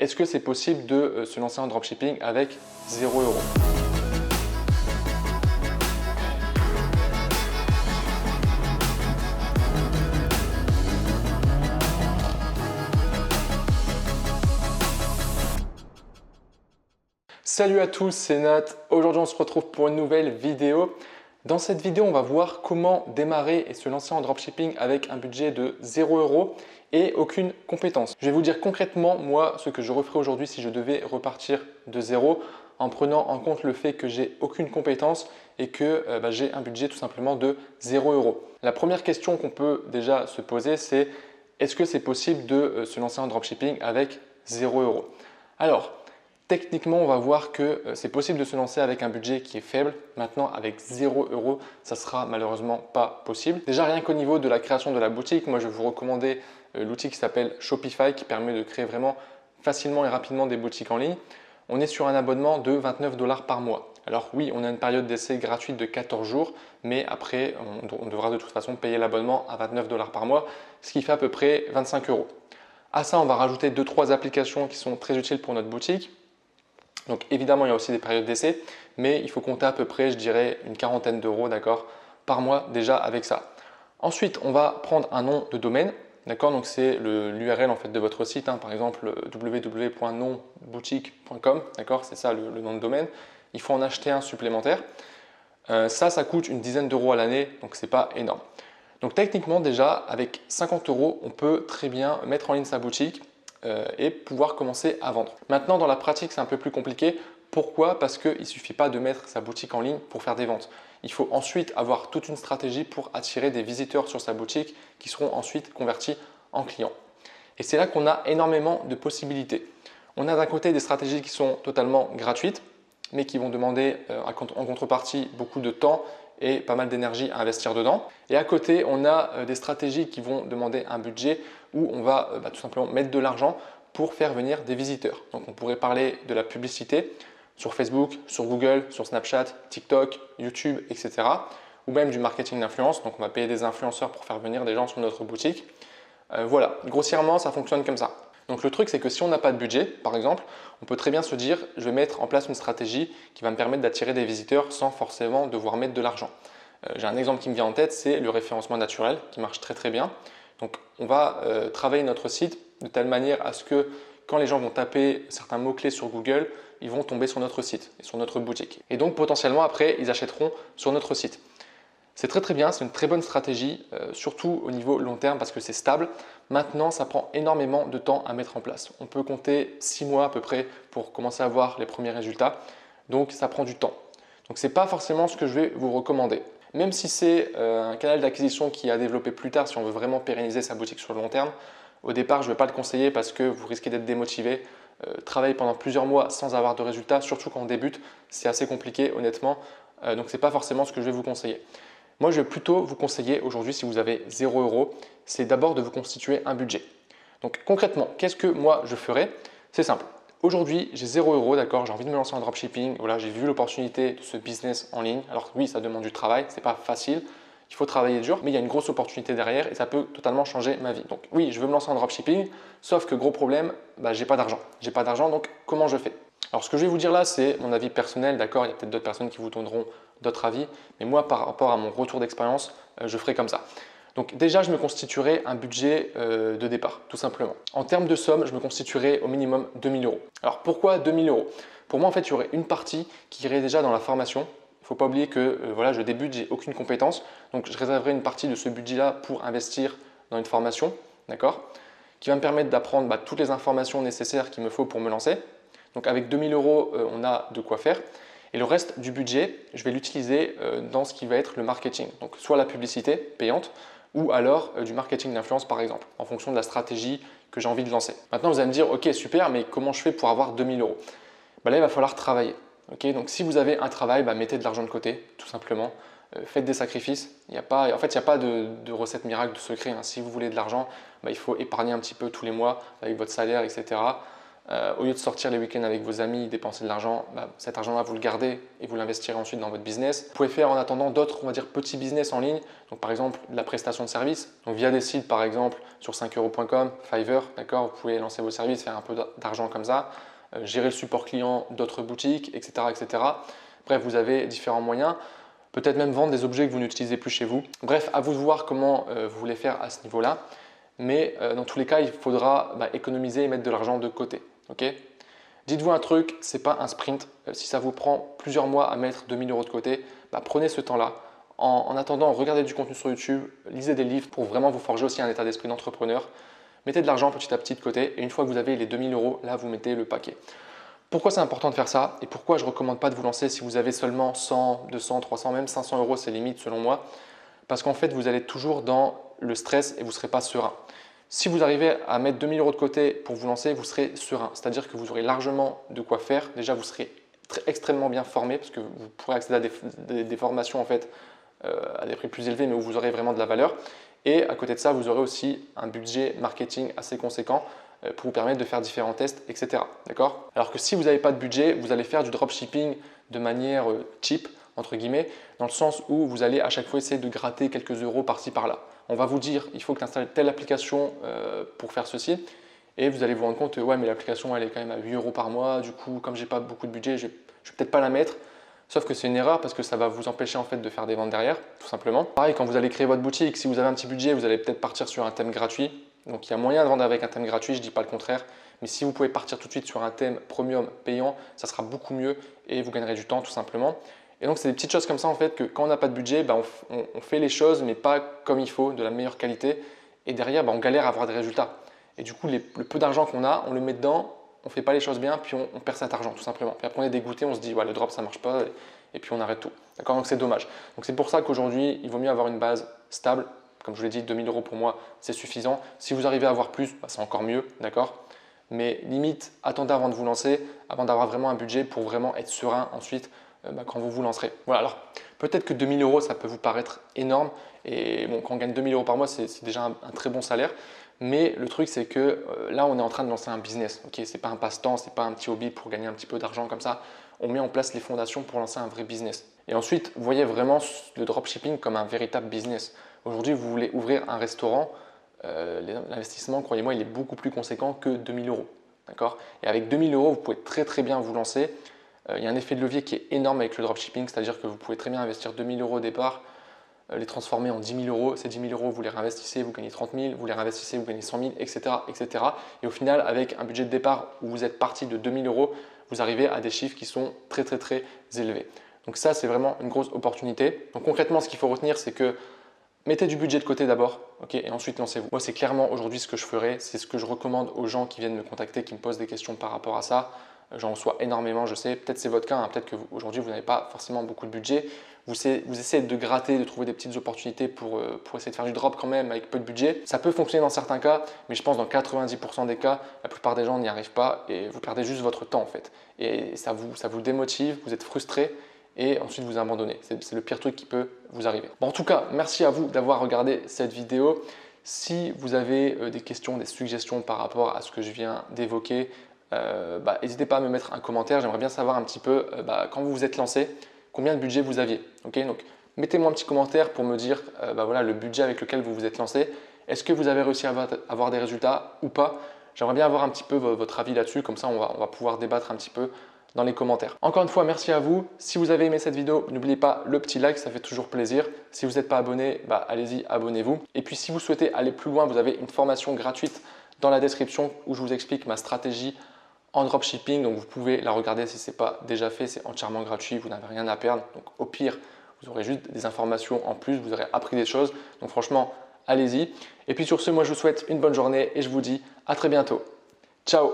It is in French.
est-ce que c'est possible de se lancer en dropshipping avec 0 euros? Salut à tous, c'est Nat. Aujourd'hui, on se retrouve pour une nouvelle vidéo. Dans cette vidéo, on va voir comment démarrer et se lancer en dropshipping avec un budget de 0 euros et aucune compétence. Je vais vous dire concrètement, moi, ce que je referais aujourd'hui si je devais repartir de zéro en prenant en compte le fait que j'ai aucune compétence et que j'ai un budget tout simplement de 0 euros. La première question qu'on peut déjà se poser, c'est est-ce que c'est possible de se lancer en dropshipping avec 0 euros? Alors, techniquement, on va voir que c'est possible de se lancer avec un budget qui est faible. Maintenant, avec 0 euros, ça sera malheureusement pas possible. Déjà, rien qu'au niveau de la création de la boutique, moi je vais vous recommander l'outil qui s'appelle Shopify qui permet de créer vraiment facilement et rapidement des boutiques en ligne. On est sur un abonnement de 29 $ par mois. Alors oui, on a une période d'essai gratuite de 14 jours, mais après, on devra de toute façon payer l'abonnement à 29 $ par mois, ce qui fait à peu près 25 euros. À ça, on va rajouter 2-3 applications qui sont très utiles pour notre boutique. Donc évidemment, il y a aussi des périodes d'essai, mais il faut compter à peu près, je dirais, une quarantaine d'euros, d'accord, par mois déjà avec ça. Ensuite, on va prendre un nom de domaine, d'accord, donc c'est l'URL en fait de votre site, par exemple www.nonboutique.com, d'accord, c'est ça le nom de domaine. Il faut en acheter un supplémentaire. Ça coûte une dizaine d'euros à l'année, donc c'est pas énorme. Donc techniquement déjà, avec 50 euros, on peut très bien mettre en ligne sa boutique et pouvoir commencer à vendre. Maintenant, dans la pratique, c'est un peu plus compliqué. Pourquoi? Parce qu'il ne suffit pas de mettre sa boutique en ligne pour faire des ventes. Il faut ensuite avoir toute une stratégie pour attirer des visiteurs sur sa boutique qui seront ensuite convertis en clients. Et c'est là qu'on a énormément de possibilités. On a d'un côté des stratégies qui sont totalement gratuites, mais qui vont demander en contrepartie beaucoup de temps et pas mal d'énergie à investir dedans. Et à côté, on a des stratégies qui vont demander un budget où on va tout simplement mettre de l'argent pour faire venir des visiteurs. Donc on pourrait parler de la publicité sur Facebook, sur Google, sur Snapchat, TikTok, YouTube, etc. Ou même du marketing d'influence. Donc on va payer des influenceurs pour faire venir des gens sur notre boutique. Voilà, grossièrement, ça fonctionne comme ça. Donc le truc, c'est que si on n'a pas de budget, par exemple, on peut très bien se dire je vais mettre en place une stratégie qui va me permettre d'attirer des visiteurs sans forcément devoir mettre de l'argent. J'ai un exemple qui me vient en tête, c'est le référencement naturel qui marche très très bien. Donc on va travailler notre site de telle manière à ce que quand les gens vont taper certains mots-clés sur Google, ils vont tomber sur notre site et sur notre boutique. Et donc potentiellement après, ils achèteront sur notre site. C'est très très bien, c'est une très bonne stratégie, surtout au niveau long terme parce que c'est stable. Maintenant, ça prend énormément de temps à mettre en place. On peut compter 6 mois à peu près pour commencer à voir les premiers résultats. Donc ça prend du temps. Donc ce n'est pas forcément ce que je vais vous recommander. Même si c'est un canal d'acquisition qui est à développer plus tard si on veut vraiment pérenniser sa boutique sur le long terme, au départ, je ne vais pas le conseiller parce que vous risquez d'être démotivé. Travailler pendant plusieurs mois sans avoir de résultats, surtout quand on débute, c'est assez compliqué honnêtement. Donc ce n'est pas forcément ce que je vais vous conseiller. Moi, je vais plutôt vous conseiller aujourd'hui, si vous avez 0 euros, c'est d'abord de vous constituer un budget. Donc concrètement, qu'est-ce que moi je ferais? C'est simple. Aujourd'hui, j'ai 0 euros, d'accord, j'ai envie de me lancer en dropshipping. Voilà, j'ai vu l'opportunité de ce business en ligne. Alors oui, ça demande du travail, c'est pas facile. Il faut travailler dur, mais il y a une grosse opportunité derrière et ça peut totalement changer ma vie. Donc oui, je veux me lancer en dropshipping, sauf que gros problème, j'ai pas d'argent. J'ai pas d'argent, donc comment je fais? Alors ce que je vais vous dire là, c'est mon avis personnel, d'accord? Il y a peut-être d'autres personnes qui vous donneront d'autres avis, mais moi par rapport à mon retour d'expérience, je ferai comme ça. Donc déjà, je me constituerai un budget de départ, tout simplement. En termes de somme, je me constituerai au minimum 2000 euros. Alors pourquoi 2000 euros? Pour moi, en fait, il y aurait une partie qui irait déjà dans la formation. Il ne faut pas oublier que voilà, je débute, j'ai aucune compétence, donc je réserverai une partie de ce budget-là pour investir dans une formation, d'accord? Qui va me permettre d'apprendre toutes les informations nécessaires qu'il me faut pour me lancer. Donc avec 2000 euros, on a de quoi faire. Et le reste du budget, je vais l'utiliser dans ce qui va être le marketing. Donc soit la publicité payante ou alors du marketing d'influence par exemple, en fonction de la stratégie que j'ai envie de lancer. Maintenant, vous allez me dire, ok super, mais comment je fais pour avoir 2000 euros? Là, il va falloir travailler. Okay, donc si vous avez un travail, mettez de l'argent de côté, tout simplement. Faites des sacrifices. En fait, il n'y a pas de recette miracle, de secret. Si vous voulez de l'argent, il faut épargner un petit peu tous les mois avec votre salaire, etc. Au lieu de sortir les week-ends avec vos amis, dépenser de l'argent, cet argent-là, vous le gardez et vous l'investirez ensuite dans votre business. Vous pouvez faire en attendant d'autres, on va dire, petits business en ligne. Donc, par exemple, de la prestation de service. Donc, via des sites, par exemple, sur 5euros.com, Fiverr, d'accord, vous pouvez lancer vos services, faire un peu d'argent comme ça, gérer le support client d'autres boutiques, etc., etc. Bref, vous avez différents moyens. Peut-être même vendre des objets que vous n'utilisez plus chez vous. Bref, à vous de voir comment vous voulez faire à ce niveau-là. Mais dans tous les cas, il faudra économiser et mettre de l'argent de côté. Okay. Dites-vous un truc, ce n'est pas un sprint. Si ça vous prend plusieurs mois à mettre 2000 euros de côté, prenez ce temps-là. En attendant, regardez du contenu sur YouTube, lisez des livres pour vraiment vous forger aussi un état d'esprit d'entrepreneur. Mettez de l'argent petit à petit de côté et une fois que vous avez les 2000 euros, là vous mettez le paquet. Pourquoi c'est important de faire ça et pourquoi je ne recommande pas de vous lancer si vous avez seulement 100, 200, 300, même 500 euros, c'est limite selon moi. Parce qu'en fait, vous allez toujours dans le stress et vous ne serez pas serein. Si vous arrivez à mettre 2000 euros de côté pour vous lancer, vous serez serein. C'est-à-dire que vous aurez largement de quoi faire. Déjà, vous serez extrêmement bien formé parce que vous pourrez accéder à des formations en fait, à des prix plus élevés, mais où vous aurez vraiment de la valeur. Et à côté de ça, vous aurez aussi un budget marketing assez conséquent pour vous permettre de faire différents tests, etc. D'accord ? Alors que si vous n'avez pas de budget, vous allez faire du dropshipping de manière cheap, entre guillemets, dans le sens où vous allez à chaque fois essayer de gratter quelques euros par-ci par-là. On va vous dire, il faut que tu installes telle application pour faire ceci. Et vous allez vous rendre compte, ouais, mais l'application, elle est quand même à 8 euros par mois. Du coup, comme je n'ai pas beaucoup de budget, je ne vais peut-être pas la mettre. Sauf que c'est une erreur parce que ça va vous empêcher en fait de faire des ventes derrière, tout simplement. Pareil, quand vous allez créer votre boutique, si vous avez un petit budget, vous allez peut-être partir sur un thème gratuit. Donc, il y a moyen de vendre avec un thème gratuit, je ne dis pas le contraire. Mais si vous pouvez partir tout de suite sur un thème premium payant, ça sera beaucoup mieux et vous gagnerez du temps, tout simplement. Et donc, c'est des petites choses comme ça en fait que quand on n'a pas de budget, on fait les choses mais pas comme il faut, de la meilleure qualité. Et derrière, on galère à avoir des résultats. Et du coup, le peu d'argent qu'on a, on le met dedans, on ne fait pas les choses bien, puis on perd cet argent tout simplement. Puis après, on est dégoûté, on se dit, ouais, le drop, ça ne marche pas, et puis on arrête tout. D'accord ? Donc, c'est dommage. Donc, c'est pour ça qu'aujourd'hui, il vaut mieux avoir une base stable. Comme je vous l'ai dit, 2000 euros pour moi, c'est suffisant. Si vous arrivez à avoir plus, c'est encore mieux. D'accord ? Mais limite, attendez avant de vous lancer, avant d'avoir vraiment un budget pour vraiment être serein ensuite quand vous vous lancerez. Voilà, alors peut-être que 2000 euros, ça peut vous paraître énorme. Et bon, quand on gagne 2000 euros par mois, c'est déjà un très bon salaire. Mais le truc, c'est que là, on est en train de lancer un business. Okay, ce n'est pas un passe-temps, ce n'est pas un petit hobby pour gagner un petit peu d'argent comme ça. On met en place les fondations pour lancer un vrai business. Et ensuite, voyez vraiment le dropshipping comme un véritable business. Aujourd'hui, vous voulez ouvrir un restaurant. L'investissement, croyez-moi, il est beaucoup plus conséquent que 2000 euros. D'accord ? Et avec 2000 euros, vous pouvez très très bien vous lancer. Il y a un effet de levier qui est énorme avec le dropshipping, c'est-à-dire que vous pouvez très bien investir 2000 euros au départ, les transformer en 10 000 euros. Ces 10 000 euros, vous les réinvestissez, vous gagnez 30 000, vous les réinvestissez, vous gagnez 100 000, etc., etc. Et au final, avec un budget de départ où vous êtes parti de 2000 euros, vous arrivez à des chiffres qui sont très très très élevés. Donc ça, c'est vraiment une grosse opportunité. Donc concrètement, ce qu'il faut retenir, c'est que mettez du budget de côté d'abord, et ensuite lancez-vous. Moi, c'est clairement aujourd'hui ce que je ferai. C'est ce que je recommande aux gens qui viennent me contacter, qui me posent des questions par rapport à ça. J'en reçois énormément, je sais. Peut-être c'est votre cas, peut-être qu'aujourd'hui, vous n'avez pas forcément beaucoup de budget. Vous essayez de gratter, de trouver des petites opportunités pour essayer de faire du drop quand même avec peu de budget. Ça peut fonctionner dans certains cas, mais je pense dans 90% des cas, la plupart des gens n'y arrivent pas et vous perdez juste votre temps en fait. Et ça vous démotive, vous êtes frustré et ensuite vous abandonnez. C'est le pire truc qui peut vous arriver. Bon, en tout cas, merci à vous d'avoir regardé cette vidéo. Si vous avez des questions, des suggestions par rapport à ce que je viens d'évoquer, n'hésitez pas à me mettre un commentaire. J'aimerais bien savoir un petit peu quand vous vous êtes lancé, combien de budget vous aviez. Okay, donc, mettez-moi un petit commentaire pour me dire voilà, le budget avec lequel vous vous êtes lancé. Est-ce que vous avez réussi à avoir des résultats ou pas? J'aimerais bien avoir un petit peu votre avis là-dessus. Comme ça, on va pouvoir débattre un petit peu dans les commentaires. Encore une fois, merci à vous. Si vous avez aimé cette vidéo, n'oubliez pas le petit like, ça fait toujours plaisir. Si vous n'êtes pas abonné, allez-y, abonnez-vous. Et puis si vous souhaitez aller plus loin, vous avez une formation gratuite dans la description où je vous explique ma stratégie en dropshipping. Donc vous pouvez la regarder si ce n'est pas déjà fait, c'est entièrement gratuit, vous n'avez rien à perdre. Donc au pire, vous aurez juste des informations en plus, vous aurez appris des choses. Donc franchement, allez-y. Et puis sur ce, moi je vous souhaite une bonne journée et je vous dis à très bientôt. Ciao!